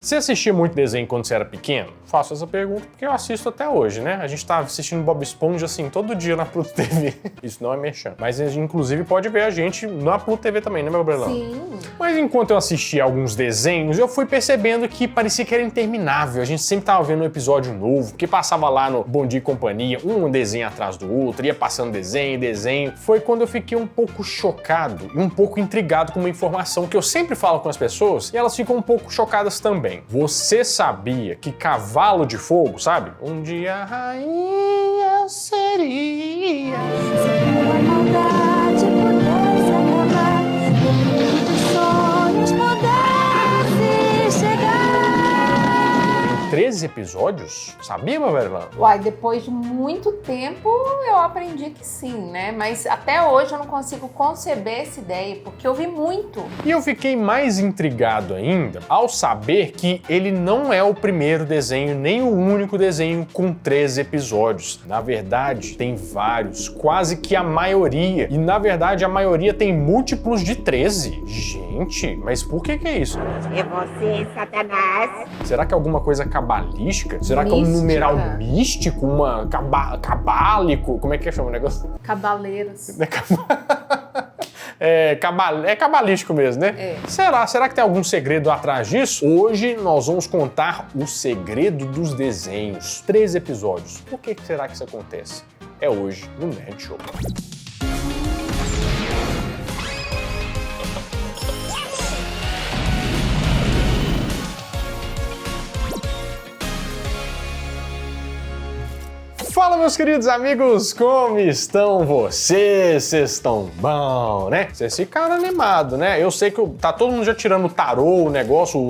Você assistia muito desenho quando você era pequeno? Faço essa pergunta porque eu assisto até hoje, né? A gente tá assistindo Bob Esponja assim todo dia na Pluto TV. Isso não é merchan. Mas a gente, inclusive, pode ver a gente na Pluto TV também, né, meu Brelão? Sim. Mas enquanto eu assistia alguns desenhos, eu fui percebendo que parecia que era interminável. A gente sempre tava vendo um episódio novo, porque passava lá no Bom Dia e Companhia, um desenho atrás do outro, ia passando desenho. Foi quando eu fiquei um pouco chocado e um pouco intrigado com uma informação que eu sempre falo com as pessoas e elas ficam um pouco chocadas também. Você sabia que cavalo de fogo, sabe? Um dia a rainha seria... Se a maldade pudesse acabar, o mundo dos sonhos pudesse chegar. 13 episódios? Sabia, meu velho? Uai, depois de muito tempo eu aprendi que sim, né? Mas até hoje eu não consigo conceber essa ideia, porque eu vi muito. E eu fiquei mais intrigado ainda ao saber que ele não é o primeiro desenho, nem o único desenho com 13 episódios. Na verdade, tem vários, quase que a maioria. E na verdade, a maioria tem múltiplos de 13. Gente, mas por que é isso? É você, Satanás. Será que é alguma coisa cabalística? Será que é um Mística. numeral místico? Uma cabálico? Como é que chama o negócio? Cabaleiros. É cabalístico mesmo, né? É. Será que tem algum segredo atrás disso? Hoje nós vamos contar o segredo dos desenhos. 13 episódios. Por que será que isso acontece? É hoje no Nerd Show. Fala, meus queridos amigos, como estão vocês? Vocês estão bom, né? Vocês ficaram animados, né? Eu sei que tá todo mundo já tirando o tarô, o negócio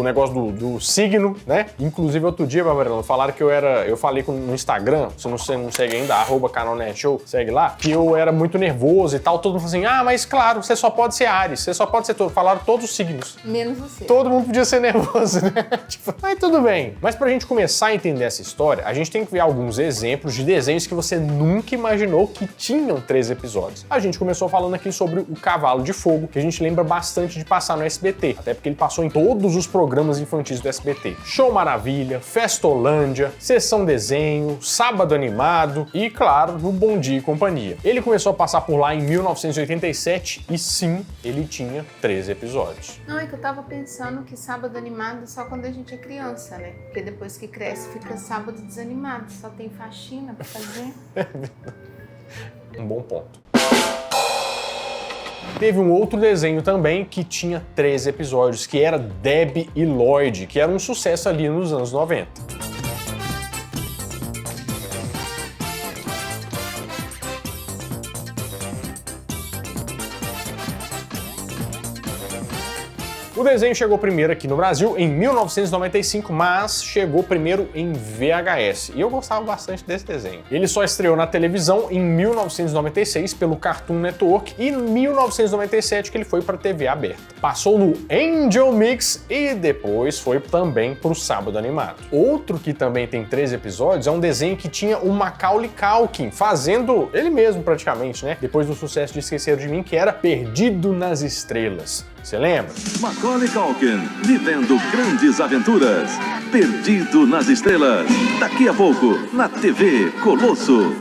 do signo, né? Inclusive, outro dia, Babarelão, falaram que eu falei no Instagram, se você não segue ainda, @canal Nerd Show, segue lá, que eu era muito nervoso e tal. Todo mundo falou assim, mas claro, você só pode ser Áries, você só pode ser todo. Falaram todos os signos. Menos você. Todo mundo podia ser nervoso, né? Tipo, mas tudo bem. Mas pra gente começar a entender essa história, a gente tem que ver alguns exemplos de desenhos que você nunca imaginou que tinham 13 episódios. A gente começou falando aqui sobre o Cavalo de Fogo, que a gente lembra bastante de passar no SBT, até porque ele passou em todos os programas infantis do SBT. Show Maravilha, Festolândia, Sessão Desenho, Sábado Animado e, claro, no Bom Dia e Companhia. Ele começou a passar por lá em 1987 e sim, ele tinha 13 episódios. Não, é que eu tava pensando que sábado animado é só quando a gente é criança, né? Porque depois que cresce fica sábado desanimado, só tem faxina pra fazer. Um bom ponto. Teve um outro desenho também que tinha 13 episódios, que era Debbie e Lloyd, que era um sucesso ali nos anos 90. O desenho chegou primeiro aqui no Brasil em 1995, mas chegou primeiro em VHS. E eu gostava bastante desse desenho. Ele só estreou na televisão em 1996 pelo Cartoon Network e em 1997 que ele foi para TV aberta. Passou no Angel Mix e depois foi também para o Sábado Animado. Outro que também tem 13 episódios é um desenho que tinha o Macaulay Culkin fazendo ele mesmo praticamente, né? Depois do sucesso de Esqueceram de Mim, que era Perdido nas Estrelas. Você lembra? Macaulay Culkin, vivendo grandes aventuras. Perdido nas Estrelas. Daqui a pouco, na TV Colosso.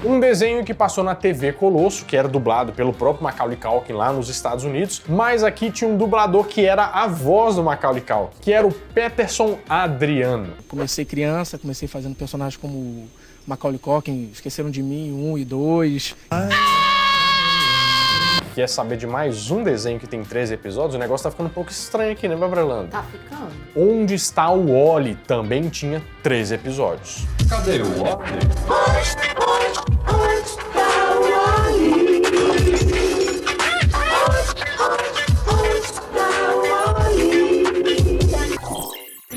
Um desenho que passou na TV Colosso, que era dublado pelo próprio Macaulay Culkin lá nos Estados Unidos, mas aqui tinha um dublador que era a voz do Macaulay Culkin, que era o Peterson Adriano. Comecei criança, comecei fazendo personagens como Macaulay Culkin, Esqueceram de Mim, 1 e 2. Quer saber de mais um desenho que tem 13 episódios? O negócio tá ficando um pouco estranho aqui, né, Babrelando? Tá ficando. Onde Está o Wally também tinha 13 episódios. Cadê o Wally?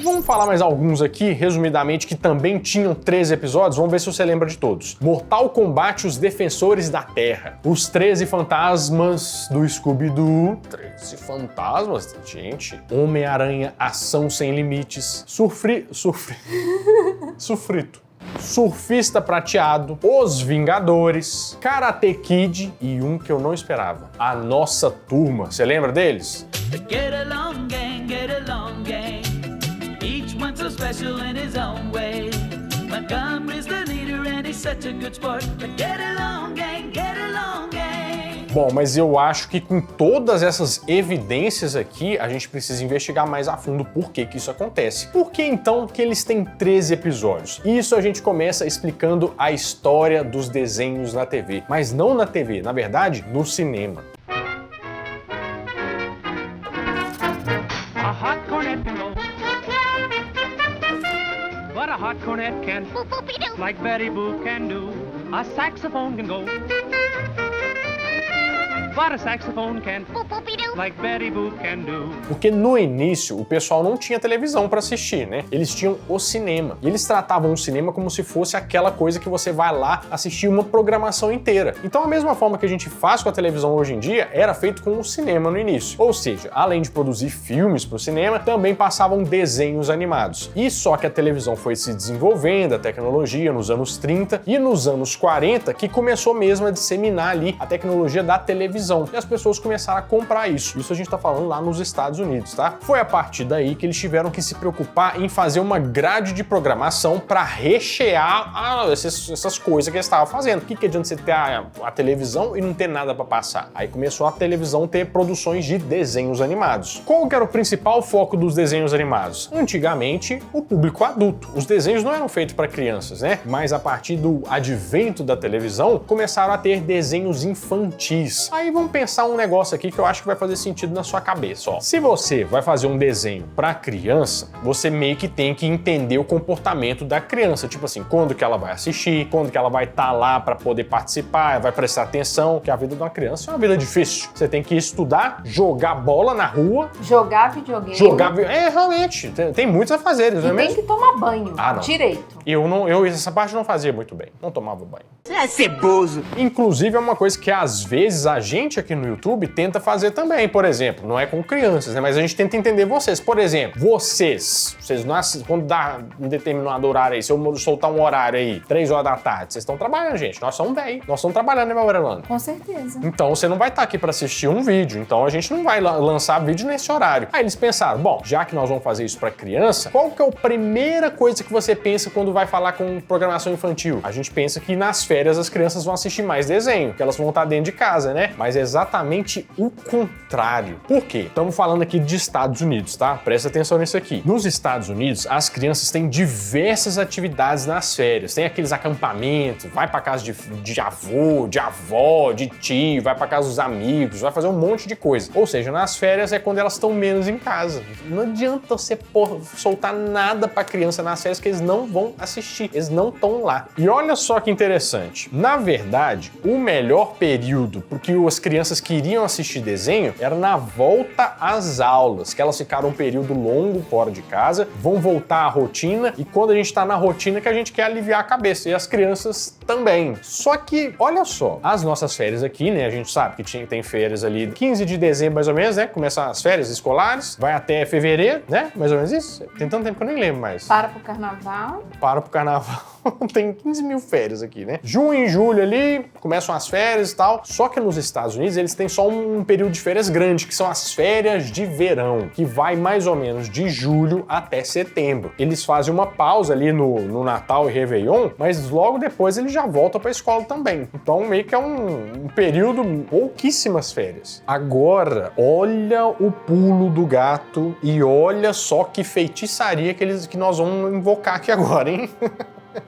Vamos falar mais alguns aqui, resumidamente, que também tinham 13 episódios. Vamos ver se você lembra de todos. Mortal Kombat, Os Defensores da Terra. Os 13 Fantasmas do Scooby-Doo. 13 Fantasmas? Gente. Homem-Aranha, Ação Sem Limites. Sufrito. Surfista Prateado, Os Vingadores, Karate Kid e um que eu não esperava, A Nossa Turma. Você lembra deles? Get along, gang, each one so special in his own way. Montgomery's the leader and he's such a good sport. But get along, gang, get along, gang. Bom, mas eu acho que com todas essas evidências aqui, a gente precisa investigar mais a fundo por que isso acontece. Por que então que eles têm 13 episódios? Isso a gente começa explicando a história dos desenhos na TV, mas não na TV, na verdade, no cinema. A hot cornet can go. What a hot cornet can. Like Betty Boop can do. A saxophone can go. What a saxophone can. Like Betty Boop can do. Porque no início o pessoal não tinha televisão para assistir, né? Eles tinham o cinema. E eles tratavam o cinema como se fosse aquela coisa que você vai lá assistir uma programação inteira. Então a mesma forma que a gente faz com a televisão hoje em dia, era feito com o cinema no início. Ou seja, além de produzir filmes para o cinema, também passavam desenhos animados. E só que a televisão foi se desenvolvendo, a tecnologia nos anos 30 e nos anos 40 que começou mesmo a disseminar ali a tecnologia da televisão. E as pessoas começaram a comprar isso. Isso a gente tá falando lá nos Estados Unidos, tá? Foi a partir daí que eles tiveram que se preocupar em fazer uma grade de programação para rechear essas coisas que eles estavam fazendo. O que adianta você ter a televisão e não ter nada para passar? Aí começou a televisão ter produções de desenhos animados. Qual que era o principal foco dos desenhos animados? Antigamente, o público adulto. Os desenhos não eram feitos para crianças, né? Mas a partir do advento da televisão, começaram a ter desenhos infantis. Aí vamos pensar um negócio aqui que eu acho que vai fazer sentido na sua cabeça, ó. Se você vai fazer um desenho para criança, você meio que tem que entender o comportamento da criança, tipo assim, quando que ela vai assistir, quando que ela vai estar lá para poder participar, vai prestar atenção, que a vida de uma criança é uma vida difícil. Você tem que estudar, jogar bola na rua, Jogar videogame. realmente, tem muitos a fazer, não é E tem mesmo? que tomar banho. Não. Direito. Eu essa parte não fazia muito bem, não tomava banho. Você é ceboso. Inclusive é uma coisa que às vezes a gente aqui no YouTube tenta fazer também, por exemplo, não é com crianças, né? Mas a gente tenta entender vocês. Por exemplo, vocês não assistem, quando dá um determinado horário aí, se eu soltar um horário aí, 3 horas da tarde, vocês estão trabalhando, gente. Nós somos 10. Nós estamos trabalhando, né, meu Orlando? Com certeza. Então você não vai estar aqui para assistir um vídeo, então a gente não vai lançar vídeo nesse horário. Aí eles pensaram, bom, já que nós vamos fazer isso para criança, qual que é a primeira coisa que você pensa quando vai falar com programação infantil? A gente pensa que nas férias as crianças vão assistir mais desenho, que elas vão estar dentro de casa, né? Mas é exatamente o contrário. Por quê? Estamos falando aqui de Estados Unidos, tá? Presta atenção nisso aqui. Nos Estados Unidos, as crianças têm diversas atividades nas férias. Tem aqueles acampamentos, vai para casa de avô, de avó, de tio, vai para casa dos amigos, vai fazer um monte de coisa. Ou seja, nas férias é quando elas estão menos em casa. Não adianta você soltar nada para criança nas férias que eles não vão assistir, eles não estão lá. E olha só que interessante. Na verdade, o melhor período porque as crianças queriam assistir desenho era na volta às aulas, que elas ficaram um período longo fora de casa, vão voltar à rotina e quando a gente tá na rotina que a gente quer aliviar a cabeça e as crianças também. Só que, olha só, as nossas férias aqui, né, a gente sabe que tem férias ali 15 de dezembro mais ou menos, né, começam as férias escolares, vai até fevereiro, né, mais ou menos isso. Tem tanto tempo que eu nem lembro mais. Para pro carnaval. Tem 15 mil férias aqui, né? Junho e julho ali, começam as férias e tal. Só que nos Estados Unidos eles têm só um período de férias grande, que são as férias de verão, que vai mais ou menos de julho até setembro. Eles fazem uma pausa ali no Natal e Réveillon, mas logo depois eles já voltam pra escola também. Então meio que é um período, pouquíssimas férias. Agora, olha o pulo do gato e olha só que feitiçaria que nós vamos invocar aqui agora, hein?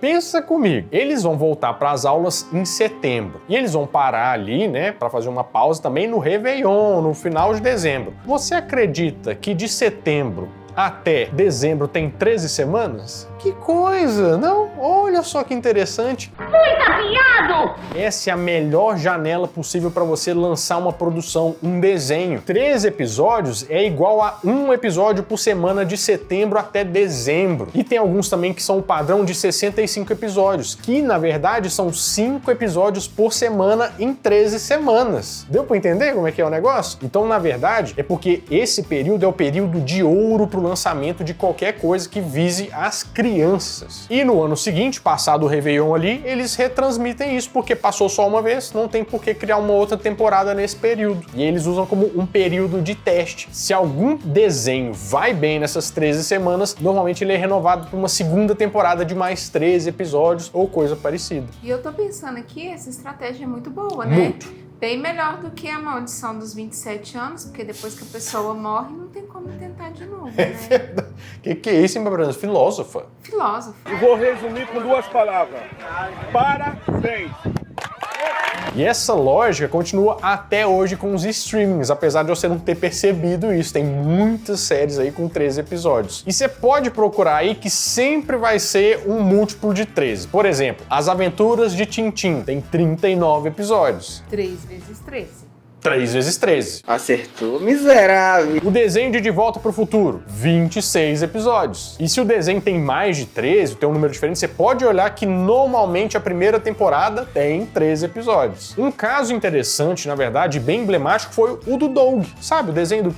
Pensa comigo, eles vão voltar para as aulas em setembro e eles vão parar ali, né, para fazer uma pausa também no Réveillon, no final de dezembro. Você acredita que de setembro até dezembro tem 13 semanas? Que coisa, não? Olha só que interessante. Muito afiado! Essa é a melhor janela possível para você lançar uma produção, um desenho. 13 episódios é igual a um episódio por semana de setembro até dezembro. E tem alguns também que são o padrão de 65 episódios, que na verdade são 5 episódios por semana em 13 semanas. Deu para entender como é que é o negócio? Então, na verdade, é porque esse período é o período de ouro para o lançamento de qualquer coisa que vise as crianças. crianças. E no ano seguinte, passado o Réveillon ali, eles retransmitem isso, porque passou só uma vez, não tem por que criar uma outra temporada nesse período. E eles usam como um período de teste. Se algum desenho vai bem nessas 13 semanas, normalmente ele é renovado para uma segunda temporada de mais 13 episódios ou coisa parecida. E eu tô pensando aqui, essa estratégia é muito boa, né? Muito. Bem melhor do que a maldição dos 27 anos, porque depois que a pessoa morre, não tem como tentar de novo, né? Que é isso, hein, Bruna? Filósofa. Filósofo. E vou resumir com 2 palavras. Parabéns! E essa lógica continua até hoje com os streamings, apesar de você não ter percebido isso. Tem muitas séries aí com 13 episódios. E você pode procurar aí que sempre vai ser um múltiplo de 13. Por exemplo, As Aventuras de Tintim tem 39 episódios. 3 vezes 13. 3 vezes 13. Acertou, miserável. O desenho de Volta para o Futuro, 26 episódios. E se o desenho tem mais de 13, tem um número diferente, você pode olhar que normalmente a primeira temporada tem 13 episódios. Um caso interessante, na verdade, bem emblemático, foi o do Doug. Sabe, o desenho do...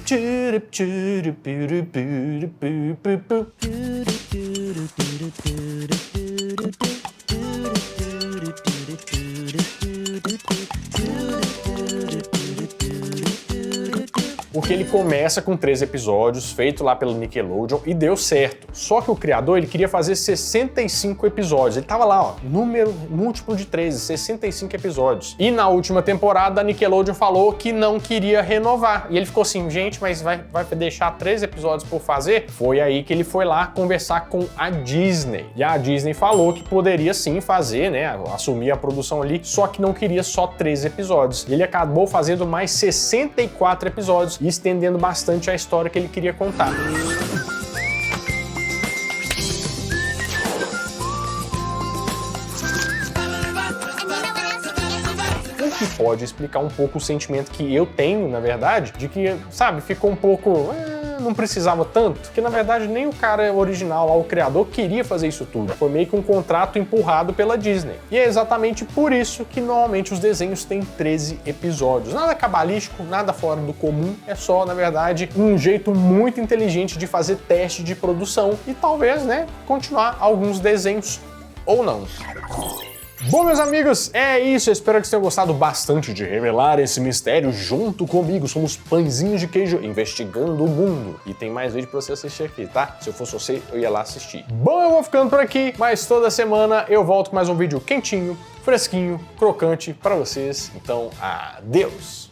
Porque ele começa com 13 episódios, feito lá pelo Nickelodeon, e deu certo. Só que o criador, ele queria fazer 65 episódios. Ele tava lá, ó, número múltiplo de 13, 65 episódios. E na última temporada, a Nickelodeon falou que não queria renovar. E ele ficou assim, gente, mas vai deixar 13 episódios por fazer? Foi aí que ele foi lá conversar com a Disney. E a Disney falou que poderia sim fazer, né, assumir a produção ali, só que não queria só 13 episódios. E ele acabou fazendo mais 64 episódios, e estendendo bastante a história que ele queria contar. O que pode explicar um pouco o sentimento que eu tenho, na verdade, de que, sabe, ficou um pouco... não precisava tanto, que na verdade nem o cara original lá, o criador, queria fazer isso tudo. Foi meio que um contrato empurrado pela Disney. E é exatamente por isso que normalmente os desenhos têm 13 episódios. Nada cabalístico, nada fora do comum, é só, na verdade, um jeito muito inteligente de fazer teste de produção e talvez, né, continuar alguns desenhos ou não. Bom, meus amigos, é isso. Eu espero que vocês tenham gostado bastante de revelar esse mistério junto comigo. Somos pãezinhos de queijo investigando o mundo. E tem mais vídeo pra você assistir aqui, tá? Se eu fosse você, eu ia lá assistir. Bom, eu vou ficando por aqui, mas toda semana eu volto com mais um vídeo quentinho, fresquinho, crocante pra vocês. Então, adeus!